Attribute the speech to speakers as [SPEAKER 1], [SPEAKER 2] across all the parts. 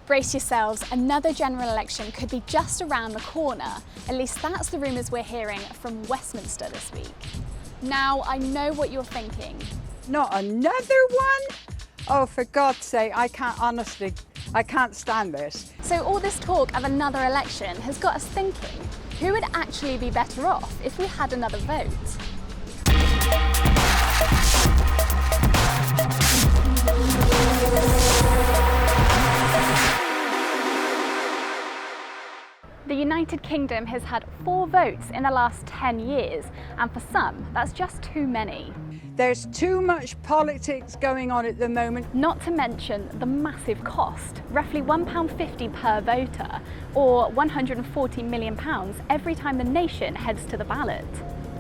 [SPEAKER 1] Brace yourselves, another general election could be just around the corner. At least that's the rumours we're hearing from Westminster this week. Now, I know what you're thinking.
[SPEAKER 2] Not another one? Oh, for God's sake, I can't stand this.
[SPEAKER 1] So all this talk of another election has got us thinking, who would actually be better off if we had another vote? The United Kingdom has had 4 votes in the last 10 years, and for some, that's just too many.
[SPEAKER 2] There's too much politics going on at the moment.
[SPEAKER 1] Not to mention the massive cost, roughly £1.50 per voter, or £140 million every time the nation heads to the ballot.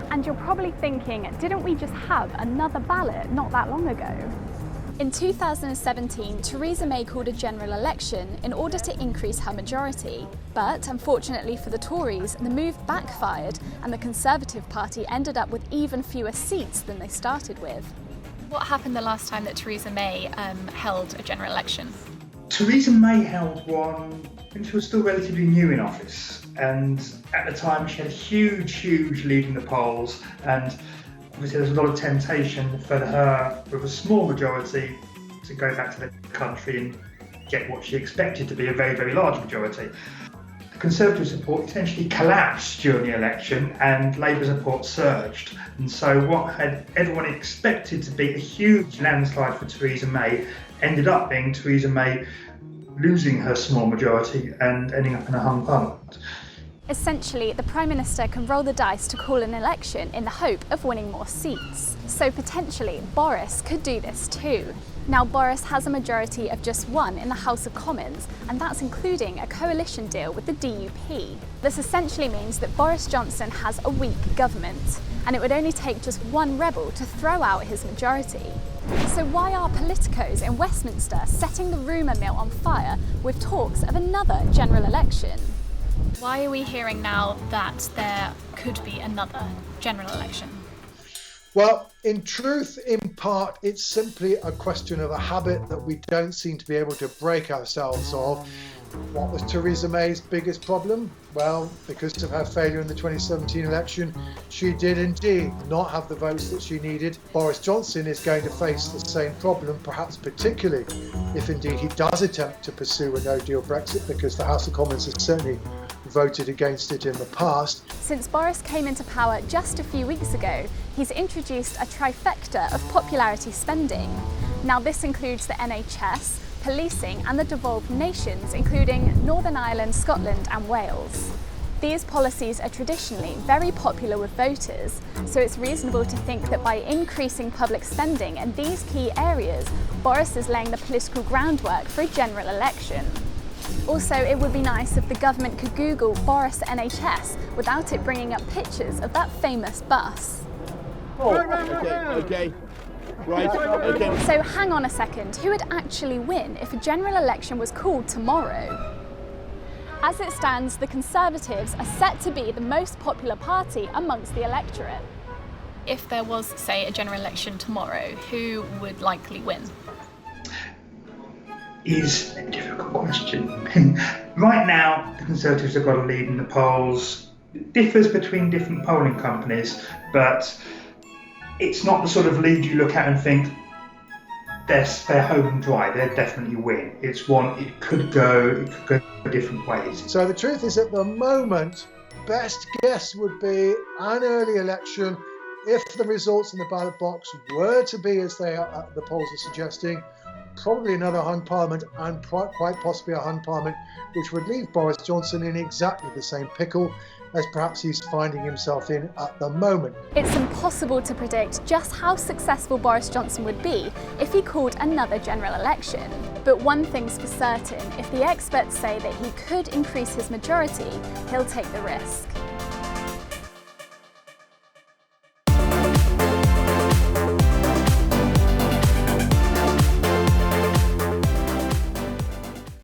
[SPEAKER 1] And you're probably thinking, didn't we just have another ballot not that long ago? In 2017, Theresa May called a general election in order to increase her majority. But unfortunately for the Tories, the move backfired and the Conservative Party ended up with even fewer seats than they started with. What happened the last time that Theresa May held a general election?
[SPEAKER 3] Theresa May held one when she was still relatively new in office. And at the time, she had a huge lead in the polls. And obviously, there's a lot of temptation for her, with a small majority, to go back to the country and get what she expected to be a very large majority. The Conservative support essentially collapsed during the election and Labour support surged. And so what had everyone expected to be a huge landslide for Theresa May ended up being Theresa May losing her small majority and ending up in a hung parliament.
[SPEAKER 1] Essentially, the Prime Minister can roll the dice to call an election in the hope of winning more seats. So potentially, Boris could do this too. Now, Boris has a majority of just 1 in the House of Commons, and that's including a coalition deal with the DUP. This essentially means that Boris Johnson has a weak government, and it would only take just 1 rebel to throw out his majority. So why are politicos in Westminster setting the rumour mill on fire with talks of another general election? Why are we hearing now that there could be another general election?
[SPEAKER 4] Well, in truth, in part, it's simply a question of a habit that we don't seem to be able to break ourselves of. What was Theresa May's biggest problem? Well, because of her failure in the 2017 election, she did indeed not have the votes that she needed. Boris Johnson is going to face the same problem, perhaps particularly if indeed he does attempt to pursue a no-deal Brexit, because the House of Commons has certainly voted against it in the past.
[SPEAKER 1] Since Boris came into power just a few weeks ago, he's introduced a trifecta of popularity spending. Now this includes the NHS, policing and the devolved nations, including Northern Ireland, Scotland and Wales. These policies are traditionally very popular with voters, so it's reasonable to think that by increasing public spending in these key areas, Boris is laying the political groundwork for a general election. Also, it would be nice if the government could Google Boris NHS without it bringing up pictures of that famous bus.
[SPEAKER 5] Okay. Right.
[SPEAKER 1] So hang on a second, who would actually win if a general election was called tomorrow? As it stands, the Conservatives are set to be the most popular party amongst the electorate. If there was, say, a general election tomorrow, who would likely win?
[SPEAKER 3] Is a difficult question. Right now, the Conservatives have got a lead in the polls. It differs between different polling companies, but it's not the sort of lead you look at and think they're home and dry. They'll definitely win. It's one. It could go different ways.
[SPEAKER 4] So the truth is, at the moment, best guess would be an early election if the results in the ballot box were to be as the polls are suggesting. Probably another hung parliament, and quite possibly a hung parliament which would leave Boris Johnson in exactly the same pickle as perhaps he's finding himself in at the moment.
[SPEAKER 1] It's impossible to predict just how successful Boris Johnson would be if he called another general election. But one thing's for certain, if the experts say that he could increase his majority, he'll take the risk.